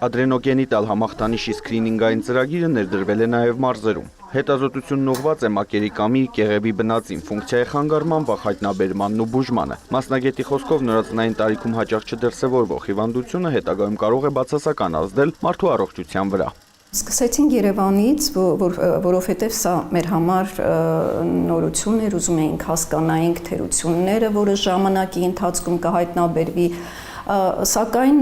Ադրենոգենիտալ համախտանիշի սկրինինգային ծրագիրը ներդրվել է նաև մարզերում։ Հետազոտությունն ուղղված է մակերի կամի, կեղևի բնածին, ֆունկցիայի խանգարման, վաղ հայտնաբերմանն ու բուժմանը։ Մասնագետի խոսքով նորածնային տարիքում հաճախ չդրսևորվող հիվանդությունը հետագայում կարող է բացասական ազդել մարդու առողջության վրա։ Սկսեցինք Երևանից, որովհետև սա մեր համար նորություն էր, ուզում էինք հասկանայինք թերությունները, որը ժամանակի ընթացքում կհայտնաբերվի, սակայն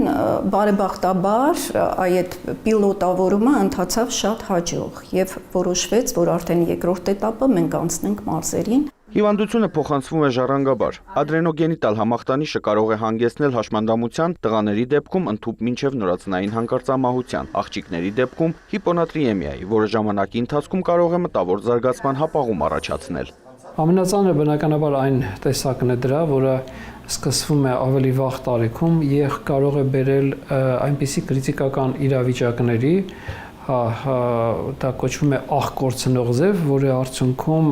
բարեբախտաբար այդ պիլոտավորումը ընթացավ շատ հաջող եւ որոշվեց, որ արդեն երկրորդ էտապը մենք անցնենք մարզերին։ Հիվանդությունը փոխանցվում է ժառանգաբար։ Ադրենոգենիտալ համախտանիշը կարող է հանգեցնել հաշմանդամության, տղաների դեպքում ընդհուպ մինչև նորածնային հանկարծամահության, աղջիկների դեպքում հիպոնատրիեմիայի, որը ժամանակի ընթացքում կարող է մտավոր զարգացման հապաղում առաջացնել։ Ամենածանրը բնականաբար այն տեսակն է դրա, որը սկսվում է ավելի վաղ տարիքում եւ կարող է բերել այնպիսի կրիտիկական իրավիճակների, դա կոչվում է աղկորցնող ձև, որի արդյունքում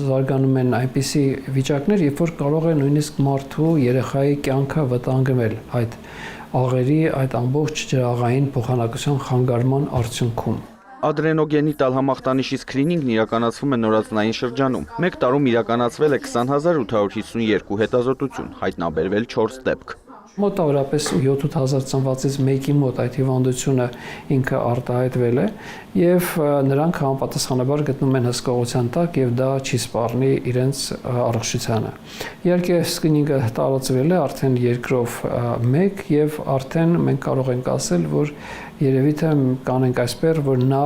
զարգանում են այնպիսի վիճակներ, երբ որ կարող է նույնիսկ մարդու երեխայի կյանքը վտանգվել այդ աղերի, այդ ամբողջ ջրաղային փոխանակության խանգարման արդյունքում։ Ադրենոգենիտալ համախտանիշի սկրինինգն իրականացվում է նորածնային շրջանում։ Մեկ տարում իրականացվել է 20,852 հետազոտություն, հայտնաբերվել 4 դեպք։ Մոտավորապես 7-8 ծնվածից մեկի մոտ այդ հիվանդությունը ինքը արտահայտվել է եւ նրանք համապատասխանաբար գտնում են հսկողության տակ եւ դա չի սպառնի իրենց առողջությանը։ Իհարկե սկրինինգը տարածվել է արդեն երկրով 1 եւ արդեն մենք կարող ենք ասել, որ երևի թե կանենք այսպես, որ նա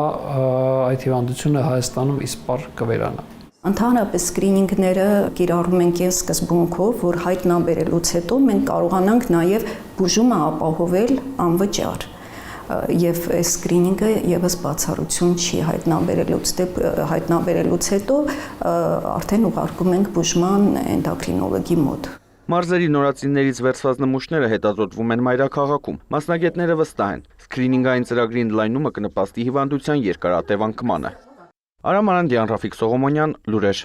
այդ հիվանդությունը Հայաստանում իսպառ կվերանա։ Ընդհանրապես սկրինինգները կիրառում ենք այն սկզբունքով, որ հայտնաբերելուց հետո մենք կարողանանք նաև բուժումը ապահովել անվճար։ Եվ այս սկրինինգը եւս բացառություն չի հայտնաբերելուց հետո արդեն ուղարկում ենք բուժման էնդոկրինոլոգի մոտ։ Մարզերի նորածիններից վերցված նմուշները հետազոտվում են մայրաքաղաքում։ Մասնագետները վստահ են, սկրինինգային ծրագրի ընդլայնումը կնպաստի հիվանդության երկարատև անկմանը։ Արամ Արանդյան, Ռաֆիկ Սողոմոնյան, լուրեր։